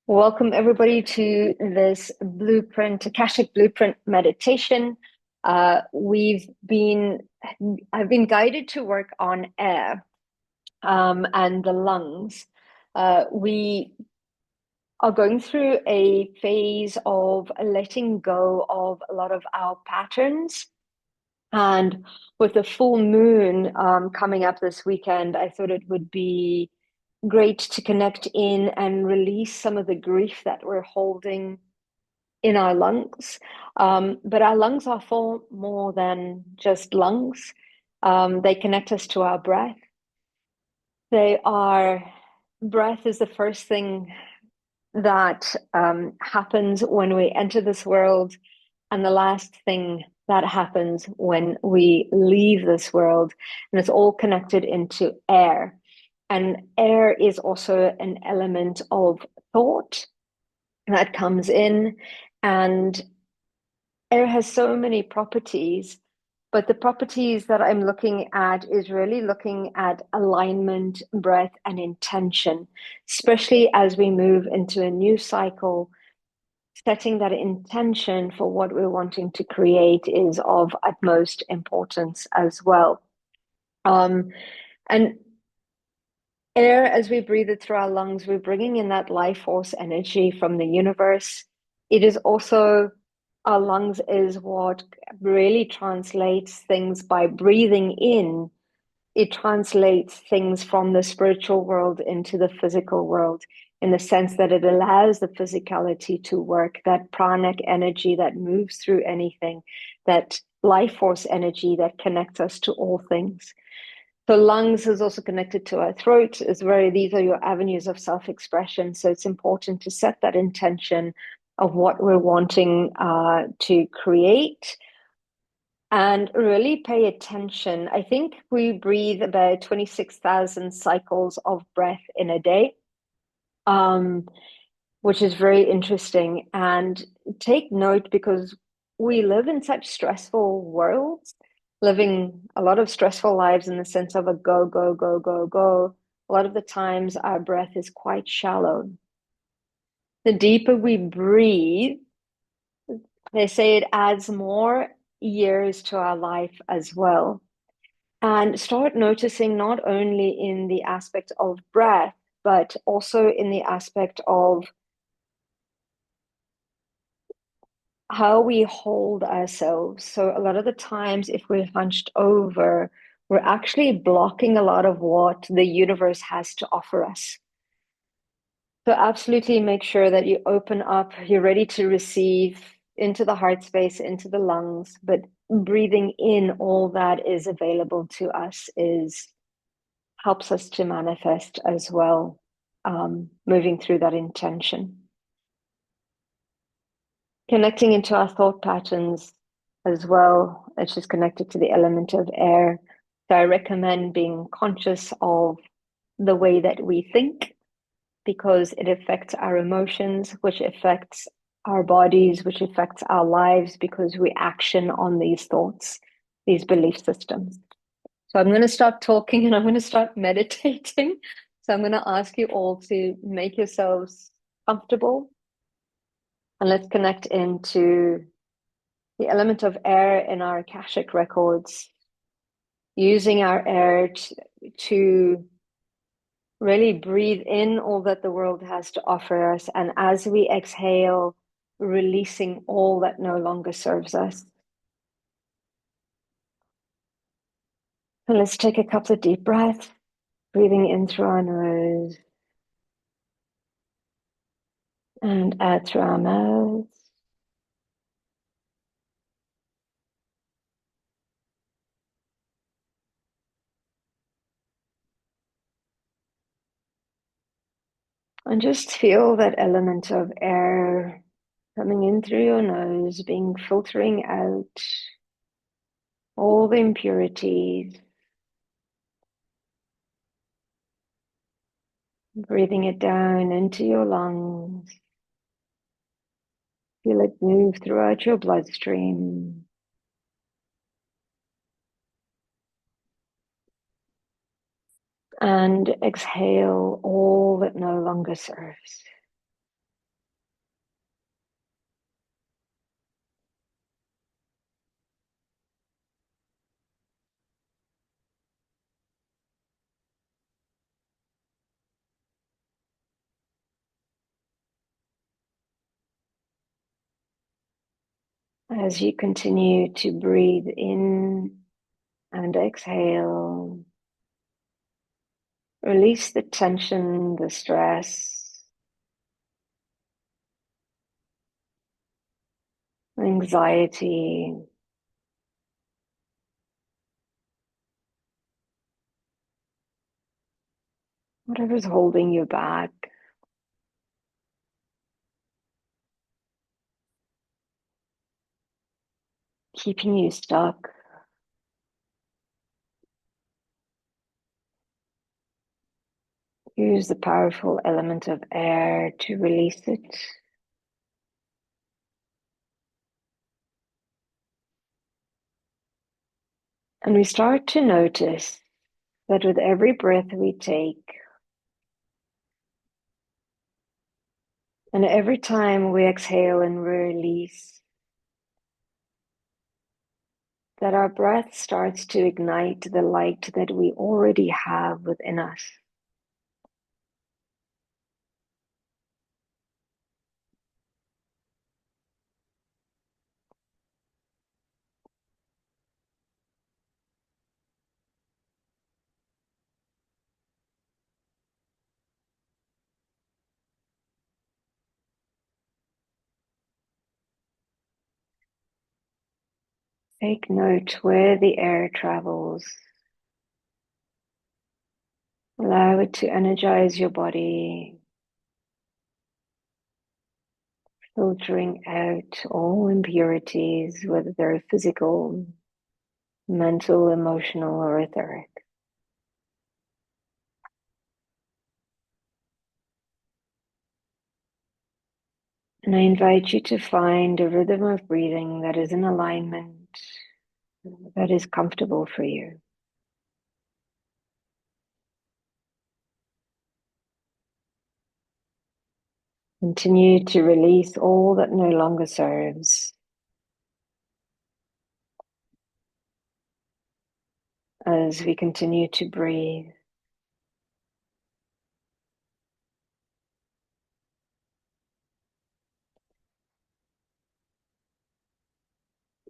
Welcome everybody to this Akashic Blueprint meditation. I've been guided to work on air, and the lungs. We are going through a phase of letting go of a lot of our patterns. And with the full moon, coming up this weekend, I thought it would be great to connect in and release some of the grief that we're holding in our lungs. But our lungs are far more than just lungs. They connect us to our breath. Breath is the first thing that happens when we enter this world, and the last thing that happens when we leave this world. And it's all connected into air. And air is also an element of thought that comes in, and air has so many properties, but the properties that I'm looking at is really looking at alignment, breath, and intention, especially as we move into a new cycle. Setting that intention for what we're wanting to create is of utmost importance as well. And air, as we breathe it through our lungs, we're bringing in that life force energy from the universe. It is also, our lungs is what really translates things by breathing in. It translates things from the spiritual world into the physical world, in the sense that it allows the physicality to work, that pranic energy that moves through anything, that life force energy that connects us to all things. So lungs is also connected to our throat, is where these are your avenues of self-expression. So it's important to set that intention of what we're wanting to create and really pay attention. I think we breathe about 26,000 cycles of breath in a day, which is very interesting. And take note, because we live in such stressful worlds, living a lot of stressful lives in the sense of a go, go, go, go, go. A lot of the times our breath is quite shallow. The deeper we breathe, they say it adds more years to our life as well. And start noticing not only in the aspect of breath, but also in the aspect of how we hold ourselves. So a lot of the times, if we're hunched over, we're actually blocking a lot of what the universe has to offer us. So absolutely make sure that you open up, you're ready to receive into the heart space, into the lungs, but breathing in all that is available to us is helps us to manifest as well, moving through that intention. Connecting into our thought patterns as well, which is connected to the element of air. So I recommend being conscious of the way that we think, because it affects our emotions, which affects our bodies, which affects our lives, because we action on these thoughts, these belief systems. So I'm going to start talking and I'm going to start meditating. So I'm going to ask you all to make yourselves comfortable, and let's connect into the element of air in our Akashic records, using our air to really breathe in all that the world has to offer us. And as we exhale, releasing all that no longer serves us. So let's take a couple of deep breaths, breathing in through our nose and out through our mouth. And just feel that element of air coming in through your nose, being filtering out all the impurities. Breathing it down into your lungs. Feel it move throughout your bloodstream. And exhale all that no longer serves. As you continue to breathe in and exhale, release the tension, the stress, anxiety, whatever's holding you back. Keeping you stuck. Use the powerful element of air to release it. And we start to notice that with every breath we take, and every time we exhale and release, that our breath starts to ignite the light that we already have within us. Take note where the air travels. Allow it to energize your body, filtering out all impurities, whether they're physical, mental, emotional, or etheric. And I invite you to find a rhythm of breathing that is in alignment, that is comfortable for you. Continue to release all that no longer serves as we continue to breathe.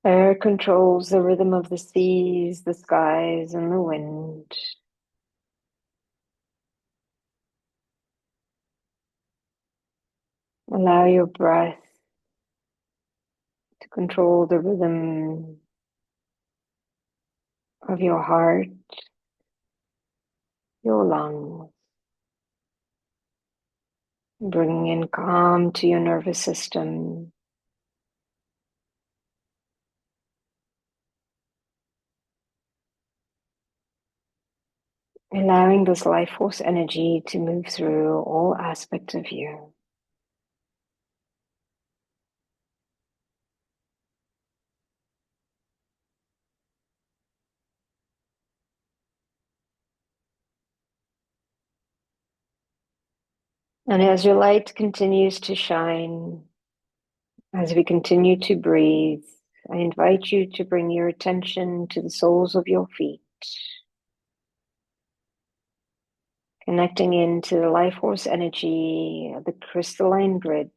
Air controls the rhythm of the seas, the skies, and the wind. Allow your breath to control the rhythm of your heart, your lungs, bringing in calm to your nervous system. Allowing this life force energy to move through all aspects of you. And as your light continues to shine, as we continue to breathe, I invite you to bring your attention to the soles of your feet, connecting into the life force energy of the crystalline grid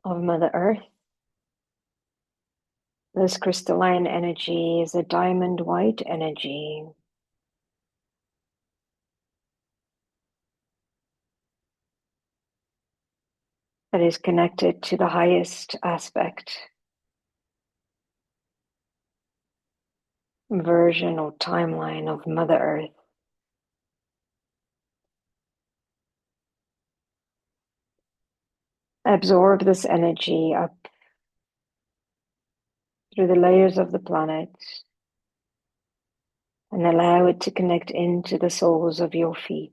of Mother Earth. This crystalline energy is a diamond white energy. That is connected to the highest aspect, version or timeline of Mother Earth. Absorb this energy up through the layers of the planet and allow it to connect into the soles of your feet.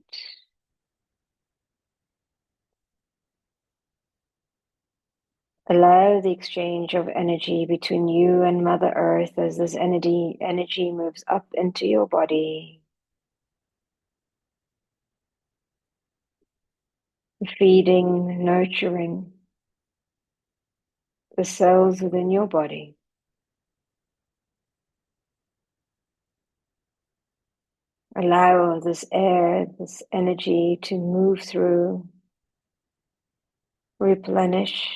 Allow the exchange of energy between you and Mother Earth as this energy moves up into your body, feeding, nurturing the cells within your body. Allow this air, this energy to move through replenish,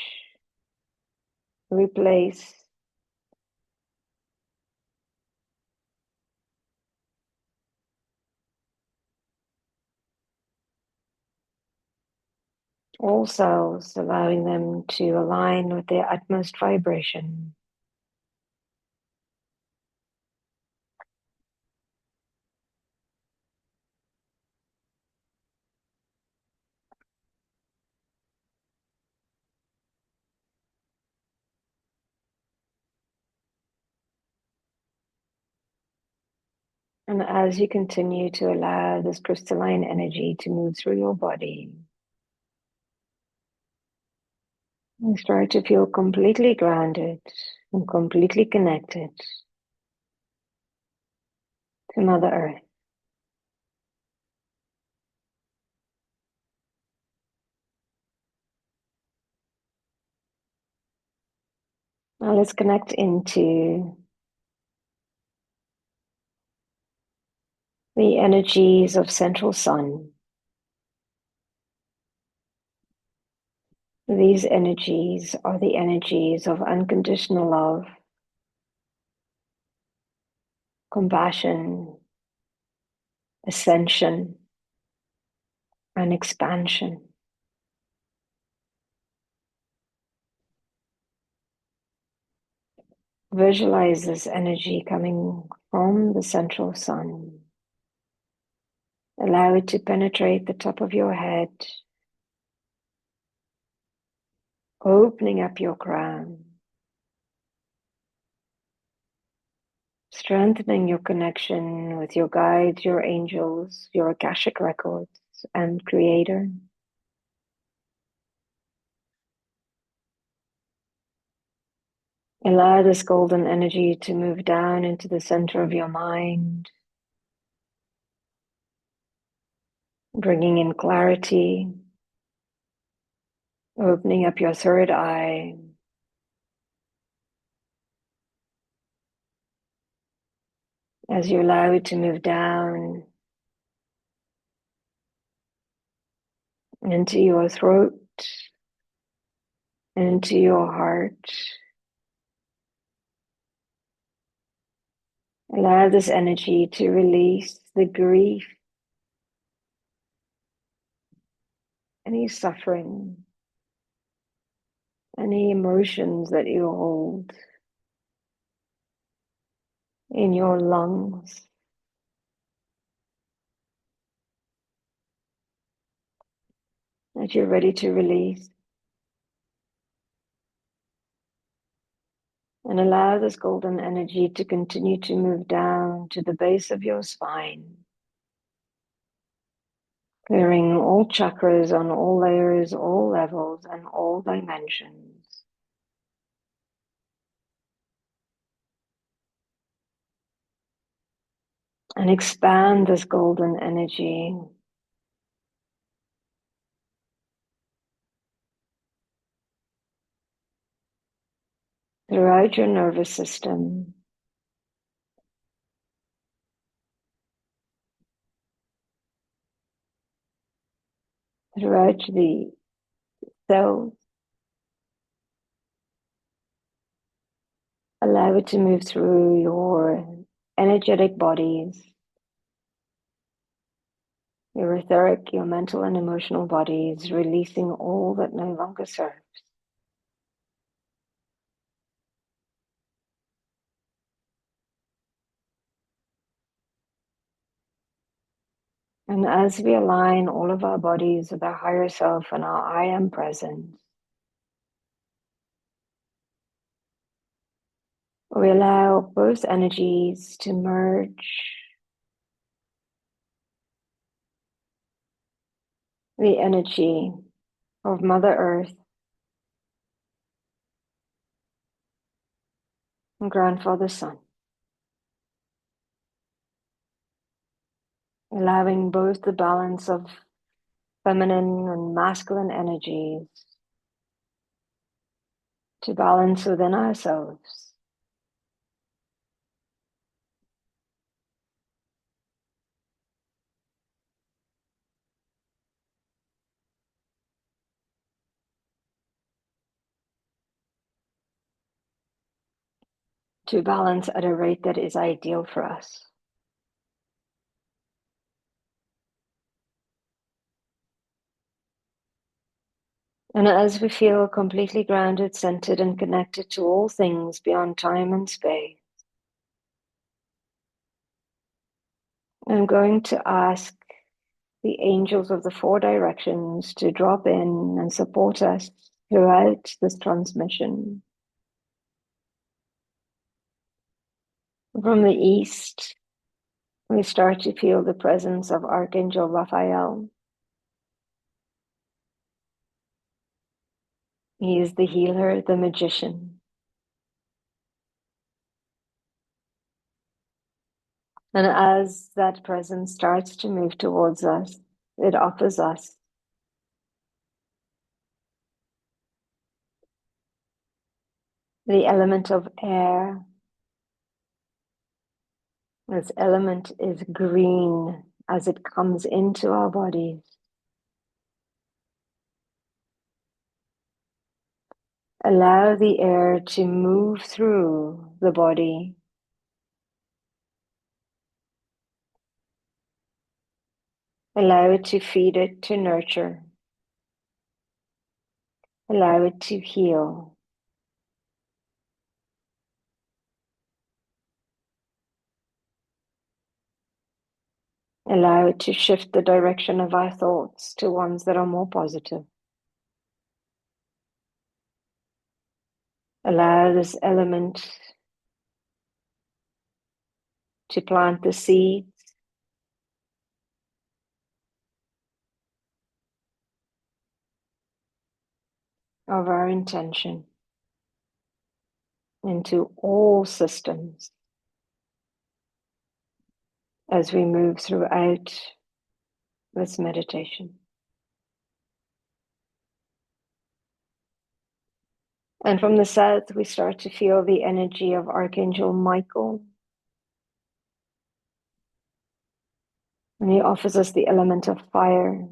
replace. All cells, allowing them to align with their utmost vibration. And as you continue to allow this crystalline energy to move through your body, you start to feel completely grounded and completely connected to Mother Earth. Now let's connect into the energies of Central Sun. These energies are the energies of unconditional love, compassion, ascension, and expansion. Visualize this energy coming from the Central Sun. Allow it to penetrate the top of your head, opening up your crown, strengthening your connection with your guides, your angels, your Akashic Records, and Creator. Allow this golden energy to move down into the center of your mind, bringing in clarity, opening up your third eye, as you allow it to move down into your throat, into your heart. Allow this energy to release the grief, any suffering, any emotions that you hold in your lungs. That you're ready to release. And allow this golden energy to continue to move down to the base of your spine, clearing all chakras on all layers, all levels, and all dimensions. And expand this golden energy throughout your nervous system, throughout the cells. Allow it to move through your energetic bodies, your etheric, your mental and emotional bodies, releasing all that no longer serves. And as we align all of our bodies with our higher self and our I am presence, we allow both energies to merge. The energy of Mother Earth and Grandfather Sun, allowing both the balance of feminine and masculine energies to balance within ourselves. to balance at a rate that is ideal for us. And as we feel completely grounded, centered, and connected to all things beyond time and space, I'm going to ask the angels of the four directions to drop in and support us throughout this transmission. From the east, we start to feel the presence of Archangel Raphael. He is the healer, the magician. And as that presence starts to move towards us, it offers us the element of air. This element is green as it comes into our bodies. Allow the air to move through the body. Allow it to feed it, to nurture. Allow it to heal. Allow it to shift the direction of our thoughts to ones that are more positive. Allow this element to plant the seeds of our intention into all systems as we move throughout this meditation. And from the south, we start to feel the energy of Archangel Michael. And he offers us the element of fire.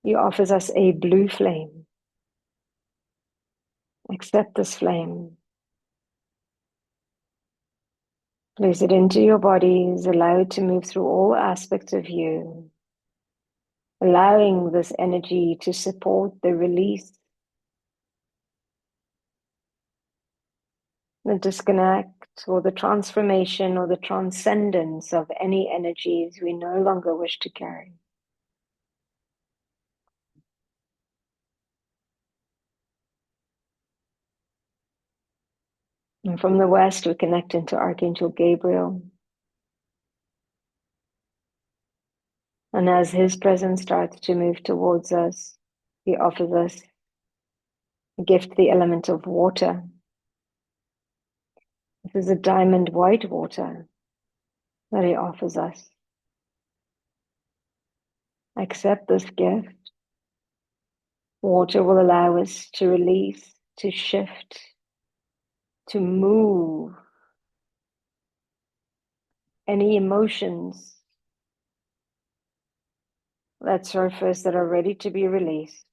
He offers us a blue flame. Accept this flame. Place it into your bodies. Allow it to move through all aspects of you. Allowing this energy to support the release, the disconnect, or the transformation, or the transcendence of any energies we no longer wish to carry. And from the west, we connect into Archangel Gabriel. And as his presence starts to move towards us, he offers us a gift, the element of water. This is a diamond white water that he offers us. Accept this gift. Water will allow us to release, to shift, to move any emotions that surface that are ready to be released.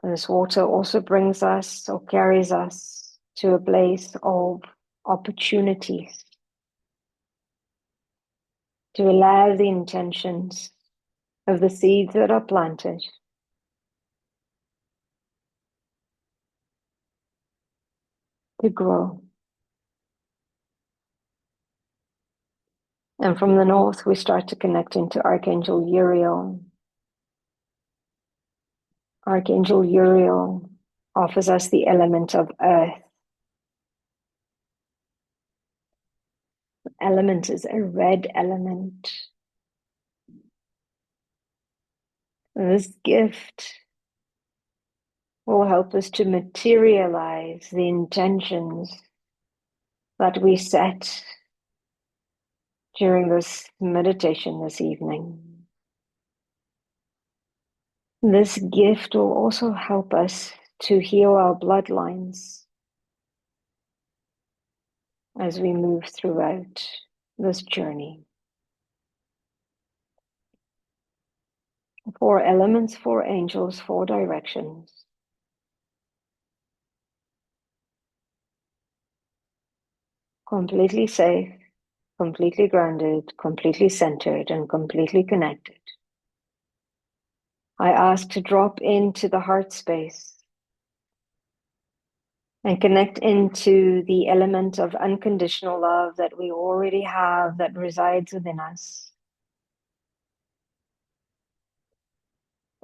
And this water also brings us or carries us to a place of opportunities, to allow the intentions of the seeds that are planted to grow. And from the north, we start to connect into Archangel Uriel. Archangel Uriel offers us the element of earth. The element is a red element. This gift will help us to materialize the intentions that we set during this meditation this evening. This gift will also help us to heal our bloodlines as we move throughout this journey. 4 elements, 4 angels, 4 directions. Completely safe, completely grounded, completely centered, and completely connected. I ask to drop into the heart space and connect into the element of unconditional love that we already have that resides within us.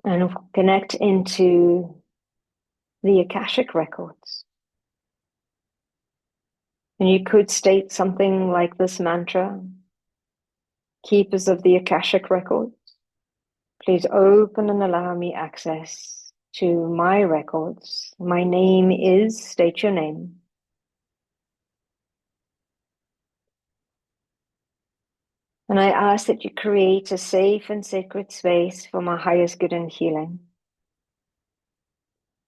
And connect into the Akashic Records. And you could state something like this mantra: Keepers of the Akashic Records, please open and allow me access to my records. My name is, state your name. And I ask that you create a safe and sacred space for my highest good and healing.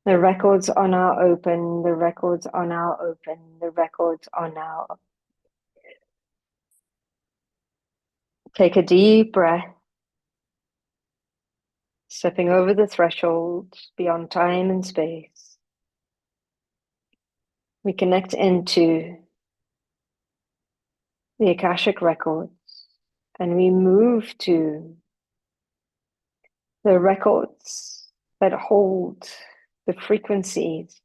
The records are now open. The records are now open. The records are now open. Take a deep breath, stepping over the threshold beyond time and space. We connect into the Akashic Records and we move to the records that hold the frequencies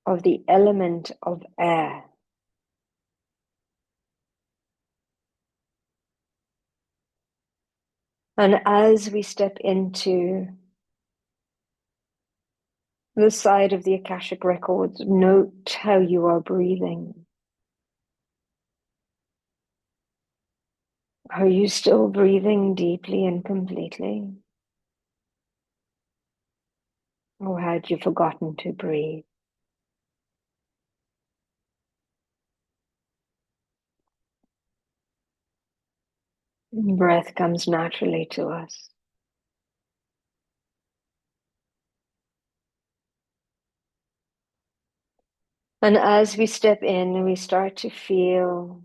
of the element of air. And as we step into the side of the Akashic Records, note how you are breathing. Are you still breathing deeply and completely? Or had you forgotten to breathe? Breath comes naturally to us. And as we step in, we start to feel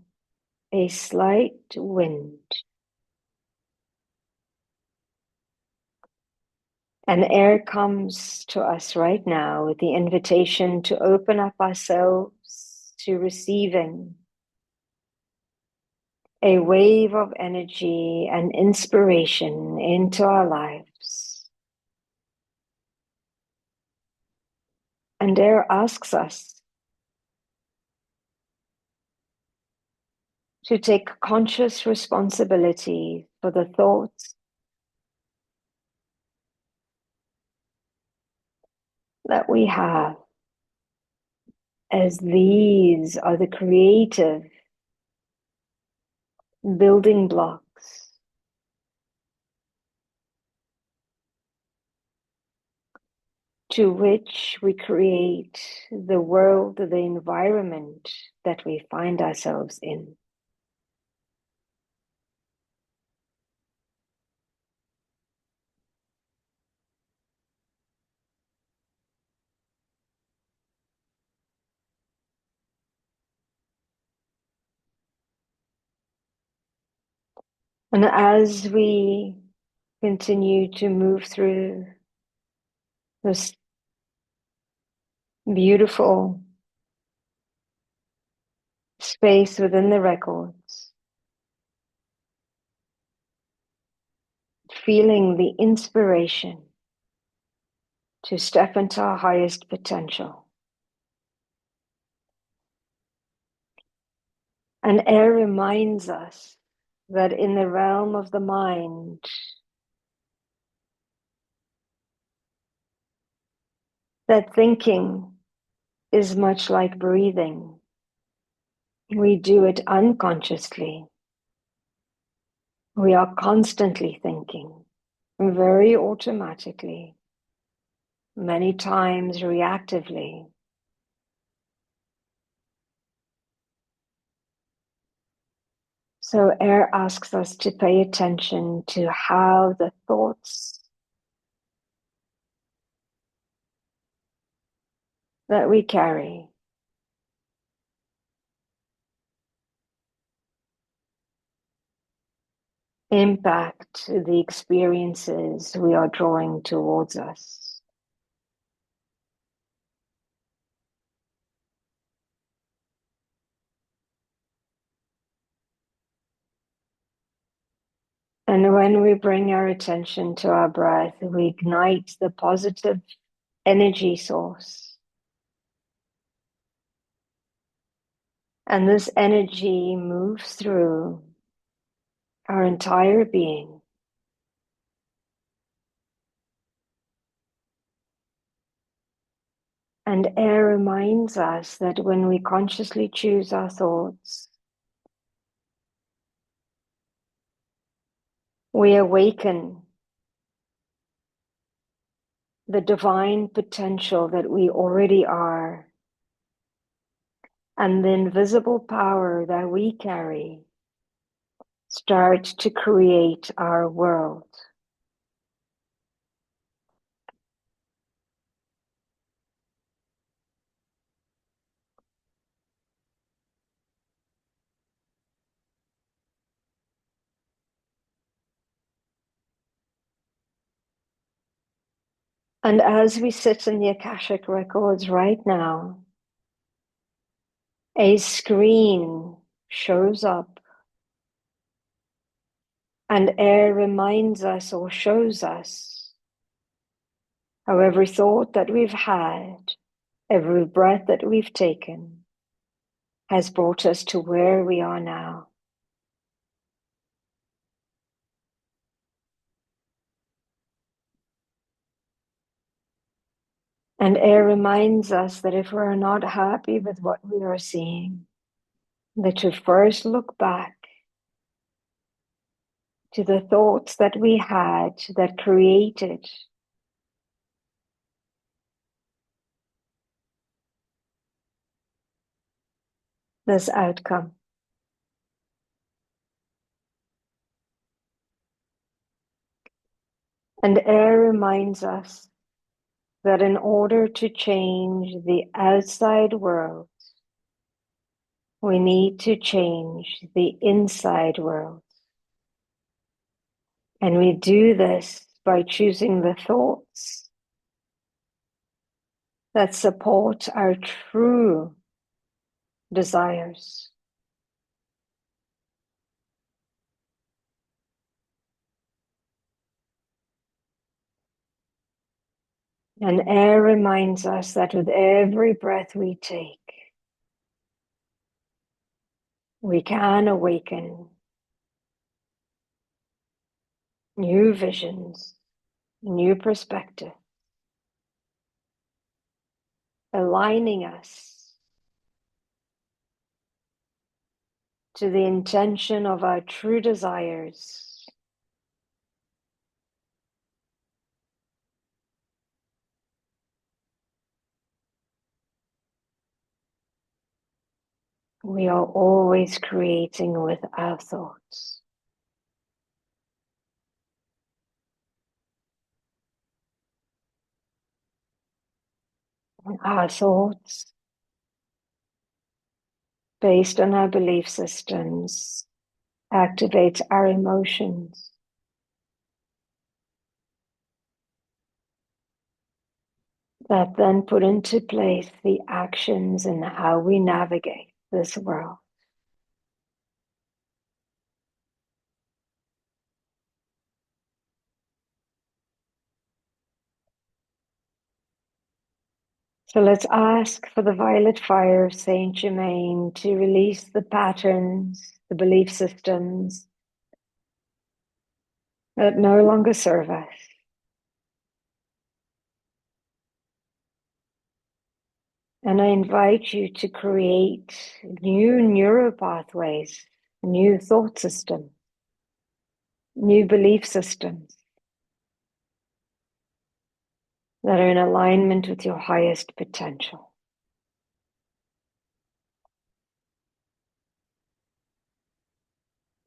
a slight wind. And air comes to us right now with the invitation to open up ourselves to receiving a wave of energy and inspiration into our lives. And air asks us to take conscious responsibility for the thoughts that we have, as these are the creative building blocks to which we create the world, the environment that we find ourselves in. And as we continue to move through this beautiful space within the records, feeling the inspiration to step into our highest potential. And air reminds us that in the realm of the mind, that thinking is much like breathing. We do it unconsciously. We are constantly thinking, very automatically, many times reactively. So air asks us to pay attention to how the thoughts that we carry impact the experiences we are drawing towards us. And when we bring our attention to our breath, we ignite the positive energy source. And this energy moves through our entire being. And air reminds us that when we consciously choose our thoughts, we awaken the divine potential that we already are, and the invisible power that we carry start to create our world. And as we sit in the Akashic Records right now, a screen shows up, and air reminds us or shows us how every thought that we've had, every breath that we've taken, has brought us to where we are now. And air reminds us that if we're not happy with what we are seeing, that to first look back to the thoughts that we had that created this outcome. And air reminds us that in order to change the outside world, we need to change the inside world. And we do this by choosing the thoughts that support our true desires. And air reminds us that with every breath we take, we can awaken new visions, new perspective, aligning us to the intention of our true desires. We are always creating with our thoughts. Our thoughts, based on our belief systems, activate our emotions. That then put into place the actions and how we navigate this world. So let's ask for the violet fire of Saint Germain to release the patterns, the belief systems that no longer serve us. And I invite you to create new neural pathways, new thought systems, new belief systems that are in alignment with your highest potential.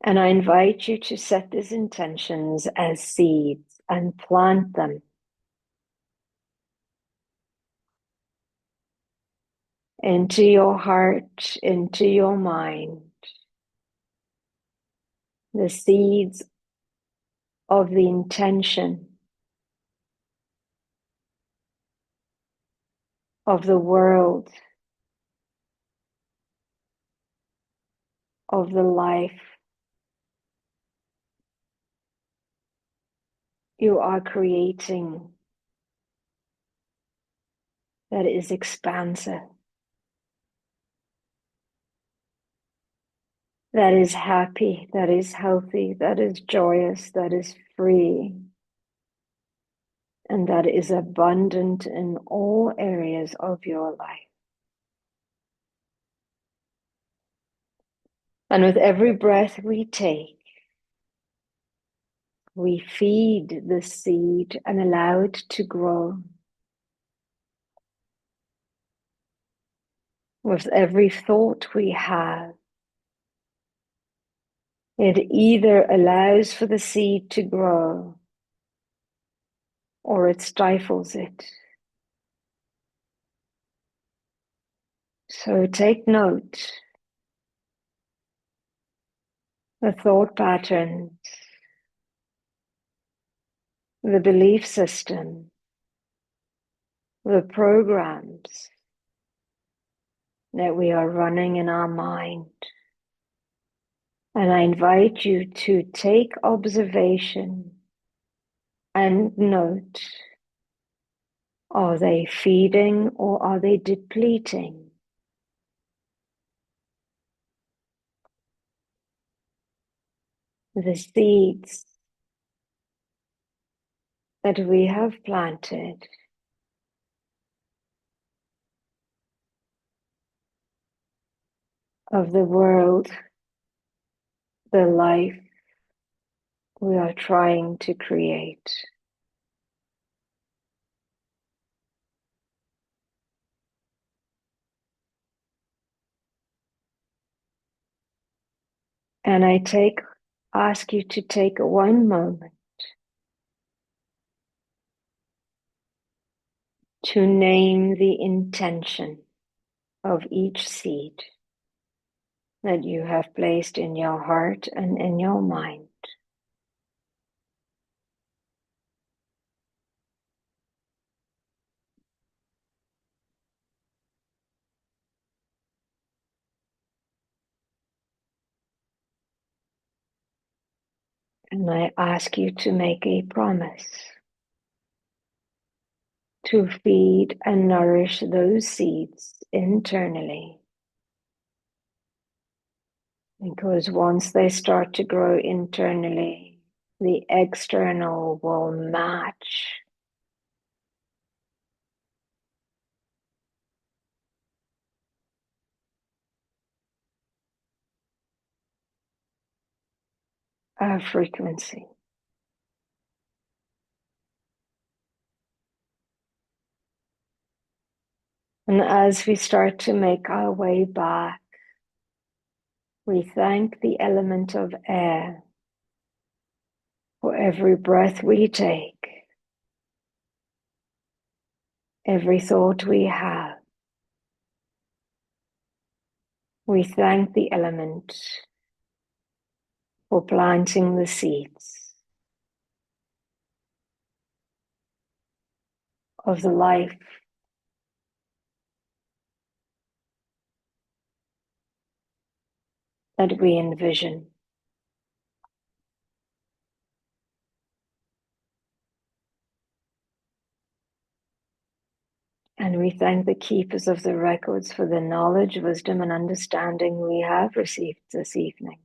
And I invite you to set these intentions as seeds and plant them into your heart, into your mind. The seeds of the intention of the world, of the life you are creating that is expansive, that is happy, that is healthy, that is joyous, that is free, and that is abundant in all areas of your life. And with every breath we take, we feed the seed and allow it to grow. With every thought we have, it either allows for the seed to grow or it stifles it. So take note, the thought patterns, the belief system, the programs that we are running in our mind. And I invite you to take observation and note, are they feeding or are they depleting? The seeds that we have planted of the world, the life we are trying to create. And I ask you to take 1 moment to name the intention of each seed that you have placed in your heart and in your mind. And I ask you to make a promise to feed and nourish those seeds internally. Because once they start to grow internally, the external will match. Our frequency. And as we start to make our way back, we thank the element of air for every breath we take, every thought we have. We thank the element for planting the seeds of the life that we envision. And we thank the keepers of the records for the knowledge, wisdom, and understanding we have received this evening.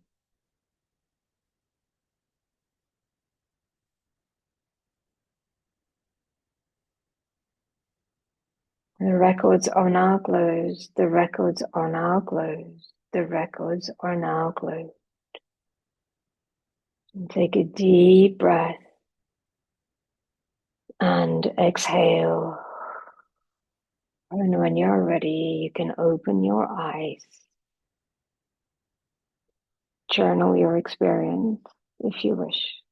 The records are now closed. The records are now closed. The records are now closed. And take a deep breath and exhale. And when you're ready, you can open your eyes. Journal your experience if you wish.